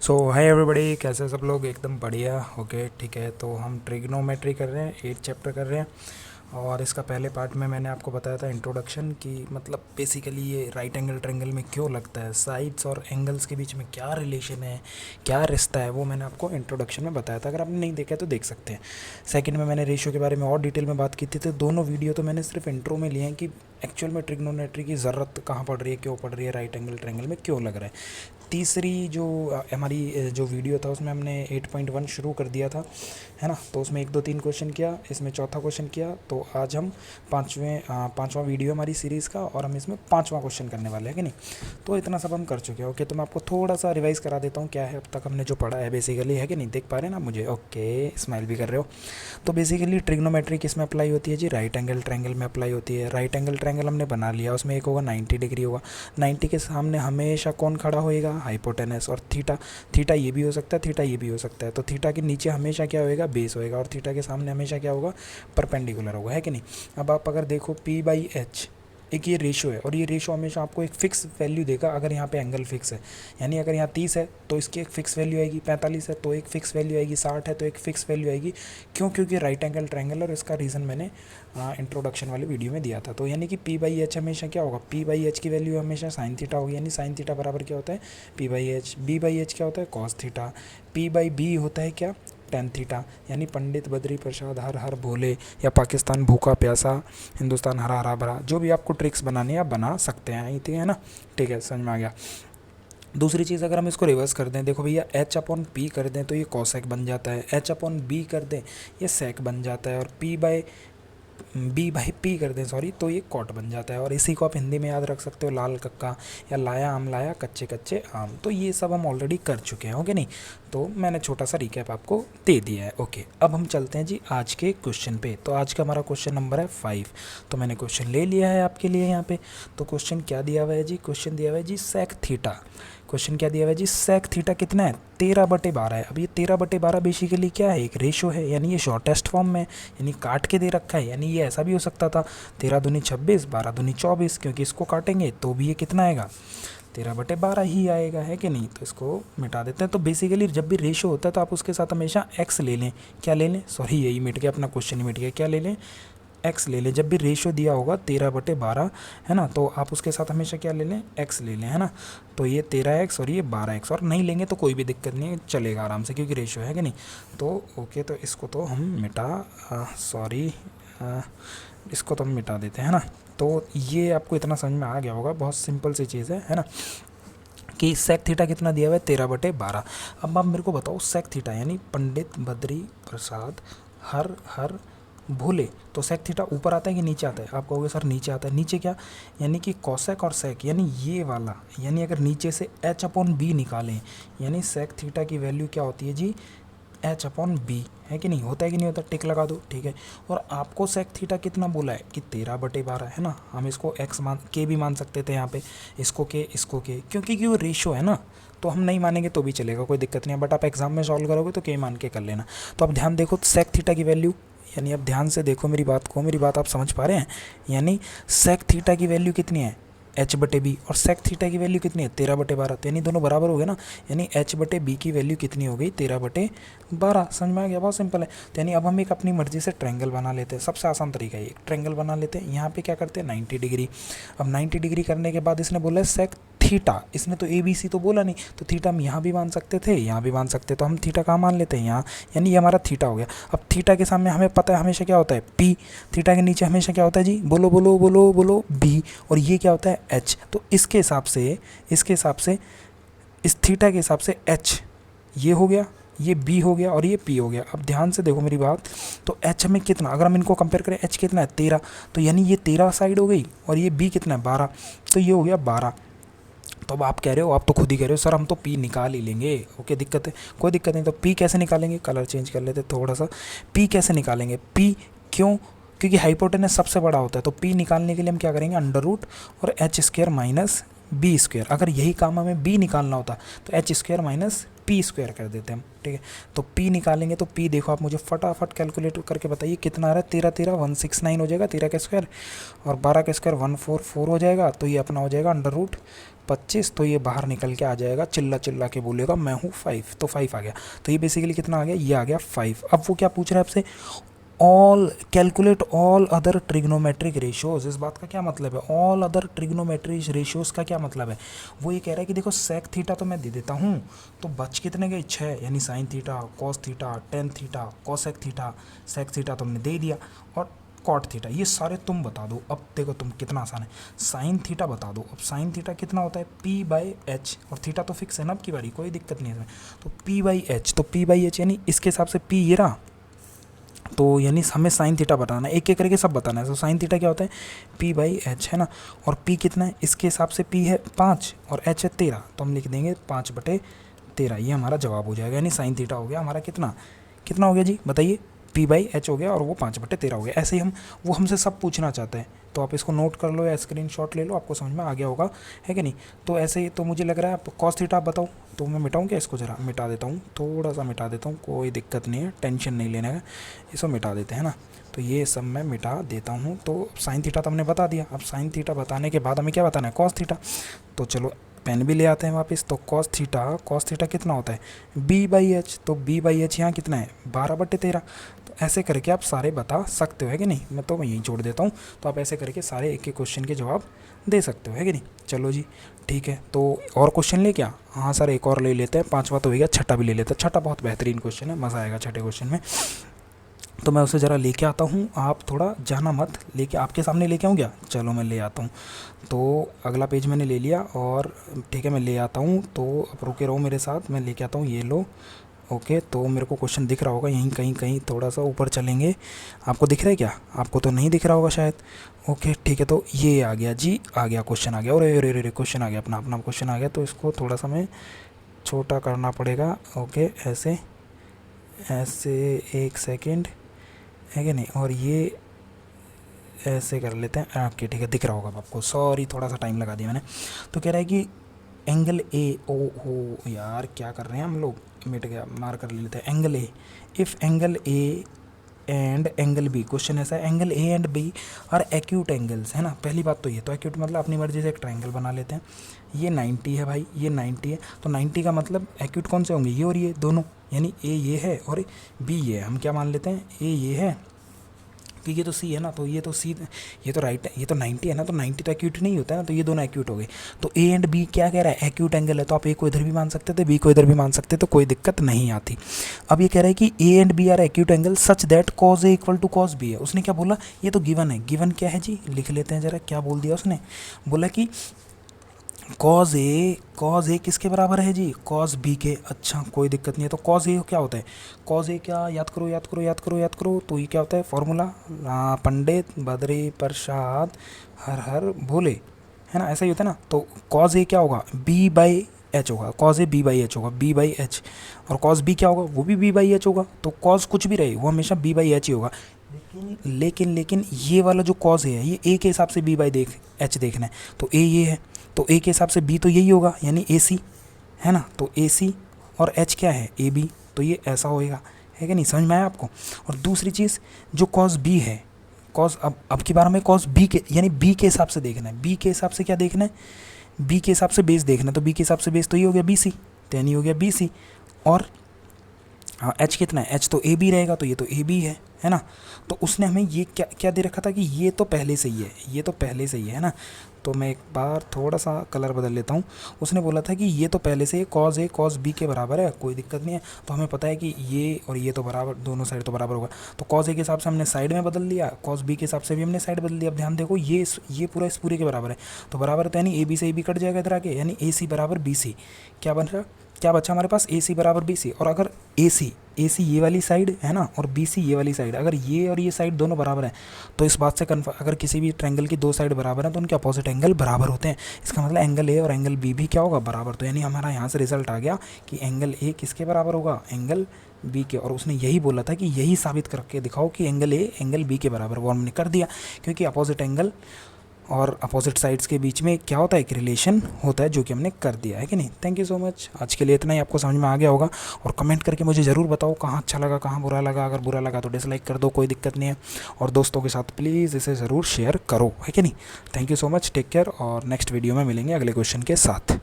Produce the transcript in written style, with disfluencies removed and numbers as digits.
सो hi everybody, कैसे सब लोग? एकदम बढ़िया। ओके, ठीक है। तो हम ट्रिग्नोमेट्री कर रहे हैं, 8 चैप्टर कर रहे हैं। और इसका पहले पार्ट में मैंने आपको बताया था इंट्रोडक्शन की, मतलब बेसिकली ये राइट एंगल ट्रायंगल में क्यों लगता है, साइड्स और एंगल्स के बीच में क्या रिलेशन है, क्या रिश्ता है, वो मैंने आपको इंट्रोडक्शन में बताया था। अगर आपने नहीं देखा तो देख सकते हैं। सेकंड में मैंने रेशियो के बारे में और डिटेल में बात की थी। तो दोनों वीडियो तो मैंने सिर्फ इंट्रो में लिए हैं कि एक्चुअल में ट्रिग्नोमेट्री की ज़रूरत कहाँ पड़ रही है, क्यों पड़ रही है, राइट एंगल ट्रायंगल में क्यों लग रहा है। तीसरी जो हमारी जो वीडियो था उसमें हमने 8.1 शुरू कर दिया था, है ना। तो उसमें 1 2 3 क्वेश्चन किया, इसमें चौथा क्वेश्चन किया। तो आज हम पाँचवां वीडियो हमारी सीरीज़ का, और हम इसमें पाँचवां क्वेश्चन करने वाले हैं कि नहीं। तो इतना सब हम कर चुके हैं। ओके, तो मैं आपको थोड़ा सा रिवाइज़ करा देता हूँ क्या है अब तक हमने जो पढ़ा है बेसिकली, है कि नहीं। देख पा रहे हैं ना मुझे? ओके, स्माइल भी कर रहे हो। तो बेसिकली ट्रिग्नोमेट्री किस में अप्लाई होती है जी? राइट एंगल ट्रायंगल में अप्लाई होती है। राइट एंगल ट्रायंगल हमने बना लिया, उसमें एक होगा 90 डिग्री होगा। 90 के सामने हमेशा कौन खड़ा होएगा? हाइपोटेनस। और थीटा, थीटा ये भी हो सकता है, थीटा ये भी हो सकता है। तो थीटा के नीचे हमेशा क्या होएगा? बेस होएगा। और थीटा के सामने हमेशा क्या होगा? परपेंडिकुलर होगा, है कि नहीं। अब आप अगर देखो P/H, एक ये रेशो है, और ये रेशो हमेशा आपको एक फिक्स वैल्यू देगा अगर यहाँ पे एंगल फिक्स है। यानी अगर यहाँ 30 है तो इसकी एक फिक्स वैल्यू आएगी, 45 है तो एक फिक्स वैल्यू आएगी, 60 है तो एक फिक्स वैल्यू आएगी। क्यों? क्योंकि राइट एंगल ट्रायंगल, और इसका रीज़न मैंने इंट्रोडक्शन वाली वीडियो में दिया था। तो यानी कि P/H हमेशा क्या होगा? P/H की वैल्यू हमेशा साइन थीटा होगी। यानी साइन थीटा बराबर क्या होता है? P/H। B/H क्या होता है? Cos theta. P/B होता है क्या? Tan theta. यानी पंडित बद्री प्रसाद हर हर भोले, या पाकिस्तान भूखा प्यासा, हिंदुस्तान हरा हरा भरा, जो भी आपको ट्रिक्स बनाने हैं आप बना सकते हैं, ठीक है ना। ठीक है, समझ में आ गया। दूसरी चीज़, अगर हम इसको रिवर्स कर दें, देखो भैया, H/P कर दें तो ये कॉसेक बन जाता है। H/B कर दें ये सेक बन जाता है। और B/P कर दें, सॉरी, तो ये कॉट बन जाता है। और इसी को आप हिंदी में याद रख सकते हो, लाल कक्का, या लाया आम लाया कच्चे कच्चे आम। तो ये सब हम ऑलरेडी कर चुके हैं, ओके नहीं। तो मैंने छोटा सा रिकैप आपको दे दिया है। ओके, अब हम चलते हैं जी आज के क्वेश्चन पे। तो आज का हमारा क्वेश्चन नंबर है 5। तो मैंने क्वेश्चन ले लिया है आपके लिए यहाँ पे। तो क्वेश्चन क्या दिया हुआ है जी? क्वेश्चन दिया हुआ है जी सेक थीटा। क्वेश्चन क्या दिया हुआ है जी? सेक थीटा कितना है? 13/12 है। अब ये 13/12 बेसिकली क्या है? एक रेशो है, यानी ये शॉर्टेस्ट फॉर्म में, यानी काट के दे रखा है। यानी ये ऐसा भी हो सकता था 13 दूनी 26, 12 दूनी 24, क्योंकि इसको काटेंगे तो भी ये कितना आएगा? 13/12 ही आएगा, है कि नहीं। तो इसको मिटा देते हैं। तो बेसिकली जब भी रेशो होता है तो आप उसके साथ हमेशा एक्स ले लें। क्या ले लें? सॉरी, यही मिट गया, अपना क्वेश्चन ही मिट गया। क्या ले लें? एक्स ले लें। जब भी रेशो दिया होगा 13/12, है ना, तो आप उसके साथ हमेशा क्या ले लें? एक्स ले लें, है ना। तो ये 13x और ये 12x, और नहीं लेंगे तो कोई भी दिक्कत नहीं है, चलेगा आराम से, क्योंकि रेशो है कि नहीं। तो ओके, तो इसको तो हम सॉरी, इसको तो हम मिटा देते हैं, है ना। तो ये आपको इतना समझ में आ गया होगा, बहुत सिंपल सी चीज़ है ना, कि सेक थीटा कितना दिया हुआ है? 13/12। अब आप मेरे को बताओ, सेक थीटा यानी पंडित बद्री प्रसाद हर हर भूले, तो सेक थीटा ऊपर आता है कि नीचे आता है? आप कहोगे सर नीचे आता है। नीचे क्या? यानी कि कॉसेक और सेक, यानी ये वाला, यानी अगर नीचे से H/B निकालें, यानी सेक थीटा की वैल्यू क्या होती है जी? H/B, है कि नहीं? होता है कि नहीं होता? टिक लगा दो, ठीक है। और आपको सेक थीटा कितना बोला है? कि 13/12, है ना। हम इसको एक्स के भी मान सकते थे यहाँ पे, इसको के, क्योंकि वो रेशो है ना। तो हम नहीं मानेंगे तो भी चलेगा, कोई दिक्कत नहीं है। बट आप एग्जाम में सॉल्व करोगे तो के मान के कर लेना। तो अब ध्यान देखो, सेक थीटा की वैल्यू, यानी अब ध्यान से देखो मेरी बात को, मेरी बात आप समझ पा रहे हैं? यानी सेक थीटा की वैल्यू कितनी है? H/B। और सेक थीटा की वैल्यू कितनी है? 13/12। तो यानी दोनों बराबर हो गए ना। यानी H/B की वैल्यू कितनी हो गई? 13/12। समझ में आ गया? बहुत सिंपल है। तो यानी अब हम एक अपनी मर्जी से ट्रायंगल बना लेते हैं। सबसे आसान तरीका है, एक ट्रायंगल बना लेते हैं। यहाँ पे क्या करते हैं? 90 डिग्री। अब 90 डिग्री करने के बाद इसने बोला है सेक थीटा, इसने तो ABC तो बोला नहीं, तो थीटा हम यहाँ भी मान सकते थे, यहाँ भी मान सकते, तो हम थीटा कहाँ मान लेते हैं? यहाँ। यानी ये हमारा थीटा हो गया। अब थीटा के सामने हमें पता है हमेशा क्या होता है? P। थीटा के नीचे हमेशा क्या होता है जी? बोलो बोलो बोलो बोलो, B। और ये क्या होता है? H। तो इसके हिसाब से इस थीटा के हिसाब से H ये हो गया, ये B हो गया, और ये P हो गया। अब ध्यान से देखो मेरी बात, तो H हमें कितना, अगर हम इनको कंपेयर करें, H कितना है? 13। तो यानी ये 13 साइड हो गई, और ये B कितना है? 12। तो ये हो गया 12। तो अब आप कह रहे हो, आप तो खुद ही कह रहे हो, सर हम तो P निकाल ही लेंगे। ओके, दिक्कत है? कोई दिक्कत नहीं। तो P कैसे निकालेंगे? कलर चेंज कर लेते थोड़ा सा। P कैसे निकालेंगे? P क्यों? क्योंकि हाइपोटेनस सबसे बड़ा होता है। तो P निकालने के लिए हम क्या करेंगे? अंडर रूट और H² माइनस बी स्क्वायर। अगर यही काम हमें बी निकालना होता तो H square minus P square कर देते हम, ठीक है। तो पी निकालेंगे तो पी देखो आप मुझे फटाफट कैलकुलेट करके बताइए कितना आ रहा है। 13 13 169 हो जाएगा 13 का स्क्वायर, और 12 का स्क्वायर 144 हो जाएगा। तो ये अपना हो जाएगा √25। तो ये बाहर निकल के आ जाएगा, चिल्ला चिल्ला के बोलेगा मैं हूँ 5, तो 5 आ गया। तो ये बेसिकली कितना आ गया, ये आ गया 5। अब वो क्या पूछ रहा है आपसे, all calculate all other trigonometric ratios. इस बात का क्या मतलब है, ऑल अदर ट्रिग्नोमेट्रिक रेशियोज का क्या मतलब है। वो ये कह रहा है कि देखो सेक थीटा तो मैं दे देता हूँ, तो बच कितने गए 6, यानी sine theta, cos theta, tan theta, cosec theta, sec theta तुमने दे दिया, और कॉट थीटा, ये सारे तुम बता दो। अब देखो तुम कितना आसान है, साइन थीटा बता दो। अब साइन थीटा कितना होता है p/h, और थीटा तो फिक्स है ना अब की बारी, कोई दिक्कत नहीं है इसमें। तो p/h, तो p/h यानी इसके हिसाब से p ये रहा, तो यानी हमें साइन थीटा बताना है, एक एक करके सब बताना है। तो साइन थीटा क्या होता है p/h, है ना। और p कितना है, इसके हिसाब से p है 5 और h है 13, तो हम लिख देंगे 5/13। ये हमारा जवाब हो जाएगा, यानी साइन थीटा हो गया हमारा कितना, कितना हो गया जी बताइए, p/h हो गया, और वो 5/13 हो गया। ऐसे ही वो हमसे सब पूछना चाहते हैं, तो आप इसको नोट कर लो या स्क्रीनशॉट ले लो, आपको समझ में आ गया होगा, है कि नहीं। तो ऐसे ही तो मुझे लग रहा है आप कॉस थीटा बताओ, तो मैं मिटाऊँ क्या इसको, ज़रा मिटा देता हूँ, थोड़ा सा मिटा देता हूँ, कोई दिक्कत नहीं है, टेंशन नहीं लेना है, इसको मिटा देते हैं ना। तो ये सब मैं मिटा देता हूँ। तो साइन थीटा तो हमने बता दिया। अब साइन थीटा बताने के बाद हमें क्या बताना है, कॉस थीटा। तो चलो पेन भी ले आते हैं वापस। तो कॉस थीटा कितना होता है b/h, तो b/h यहाँ कितना है 12/13। तो ऐसे करके आप सारे बता सकते हो, है कि नहीं। मैं यहीं जोड़ देता हूँ, तो आप ऐसे करके सारे एक एक क्वेश्चन के जवाब दे सकते हो, है कि नहीं। चलो जी ठीक है, तो और क्वेश्चन ले क्या, हाँ सर एक और ले लेते हैं, 5वां तो हो गया, छठा भी ले लेते हैं। छठा बहुत बेहतरीन क्वेश्चन है, मज़ा आएगा छठे क्वेश्चन में। तो मैं उसे ज़रा लेके आता हूँ, आप थोड़ा जाना मत, लेके आपके सामने लेके आऊँ क्या, चलो मैं ले आता हूँ। तो अगला पेज मैंने ले लिया, और ठीक है मैं ले आता हूँ। तो अब रुके रहो मेरे साथ, मैं लेके आता हूँ, ये लो। ओके, तो मेरे को क्वेश्चन दिख रहा होगा यहीं कहीं कहीं, थोड़ा सा ऊपर चलेंगे। आपको दिख रहा है क्या, आपको तो नहीं दिख रहा होगा शायद। ओके ठीक है, तो ये आ गया जी, आ गया क्वेश्चन आ गया, और अरे क्वेश्चन आ गया, अपना अपना क्वेश्चन आ गया। तो इसको थोड़ा सा मैं छोटा करना पड़ेगा। ओके ऐसे ऐसे, एक सेकेंड, है कि नहीं। और ये ऐसे कर लेते हैं। ओके ठीक है, दिख रहा होगा आपको, सॉरी थोड़ा सा टाइम लगा दिया मैंने। तो कह रहा है कि एंगल ए, ओ हो यार क्या कर रहे हैं हम लोग, मिट गया, मार कर ले लेते हैं। Angle A, if angle A and angle B, question ऐसा है angle A and B are acute angles, है ना। पहली बात तो ये, तो एक्यूट मतलब अपनी मर्जी से एक ट्रायंगल बना लेते हैं। ये 90 है भाई, ये 90 है, तो 90 का मतलब एक्यूट कौन से होंगे, ये और ये दोनों, यानी ए ये है और बी ये है। हम क्या मान लेते हैं, ए ये है कि ये तो सी है ना, तो ये तो सी, ये तो राइट है, ये तो 90 है ना, तो 90 तो एक्यूट नहीं होता है ना, तो ये दोनों एक्यूट हो गए। तो ए एंड बी क्या कह रहा है, एक्यूट एंगल है, तो आप ए को इधर भी मान सकते थे, बी को इधर भी मान सकते, तो कोई दिक्कत नहीं आती। अब ये कह रहा है कि A and B are acute angle such that cos A equal to cos B है। उसने क्या बोला, ये तो गिवन है, गिवन क्या है जी, लिख लेते हैं ज़रा, क्या बोल दिया उसने, बोला कि कॉज ए किसके बराबर है जी, कॉज बी के। अच्छा कोई दिक्कत नहीं है। तो कॉज ए क्या होता है, कॉज ए क्या, याद करो याद करो याद करो याद करो, तो ये क्या होता है फॉर्मूला, पंडित बद्री प्रसाद हर हर भोले, है ना, ऐसा ही होता है ना। तो कॉज ए क्या होगा, b/h होगा, कॉज ए b/h होगा, b/h। और कॉज बी क्या होगा, वो भी b/h होगा। तो कॉज कुछ भी रहे वो हमेशा b/h ही होगा। लेकिन ये वाला जो कॉज है ये ए के हिसाब से b/h देखना है, तो ए ये है, तो ए के हिसाब से बी तो यही होगा, यानी ए सी, है ना। तो ए सी और एच क्या है, ए बी, तो ये ऐसा होएगा, है कि नहीं, समझ में आया आपको। और दूसरी चीज़ जो कॉस बी है, कॉस अब की बार हमें कॉस बी के यानी बी के हिसाब से देखना है, बी के हिसाब से क्या देखना है, बी के हिसाब से बेस देखना है। तो बी के हिसाब से बेस तो ये हो गया बी सी, तो यानी हो गया बी सी। और हाँ एच कितना है, एच तो ए बी रहेगा, तो ये तो ए बी है ना। तो उसने हमें ये क्या क्या दे रखा था कि ये तो पहले से ही है, ये तो पहले से ही है ना। तो मैं एक बार थोड़ा सा कलर बदल लेता हूँ। उसने बोला था कि ये तो पहले से कॉज ए कॉज बी के बराबर है, कोई दिक्कत नहीं है। तो हमें पता है कि ये और ये तो बराबर, दोनों साइड तो बराबर होगा। तो कॉज ए के हिसाब से हमने साइड में बदल लिया, कॉज बी के हिसाब से भी हमने साइड बदल लिया। अब ध्यान देखो ये पूरा इस पूरे के बराबर है, तो बराबर तो यानी ए बी से ए बी कट जाएगा इधर आके, यानी ए सी बराबर बी सी। क्या बन रहा, क्या बचा हमारे पास, ए सी बराबर बी सी। और अगर ए सी ये वाली साइड है ना, और बी सी ये वाली साइड, अगर ये और ये साइड दोनों बराबर हैं, तो इस बात से कन्फर्म, अगर किसी भी ट्रायंगल की दो साइड बराबर हैं तो उनके अपोजिट एंगल बराबर होते हैं। इसका मतलब एंगल ए और एंगल बी भी क्या होगा, बराबर। तो यानी हमारा यहाँ से रिजल्ट आ गया कि एंगल ए किसके बराबर होगा, एंगल बी के। और उसने यही बोला था कि यही साबित करके दिखाओ कि एंगल ए एंगल बी के बराबर, वो हमने कर दिया, क्योंकि अपोजिट एंगल और अपोजिट साइड्स के बीच में क्या होता है, एक रिलेशन होता है, जो कि हमने कर दिया है कि नहीं। Thank you so much. आज के लिए इतना ही, आपको समझ में आ गया होगा। और कमेंट करके मुझे ज़रूर बताओ कहाँ अच्छा लगा, कहाँ बुरा लगा। अगर बुरा लगा तो डिसलाइक कर दो, कोई दिक्कत नहीं है। और दोस्तों के साथ प्लीज़ इसे ज़रूर शेयर करो, है कि नहीं। Thank you so much, take care, और नेक्स्ट वीडियो में मिलेंगे अगले क्वेश्चन के साथ।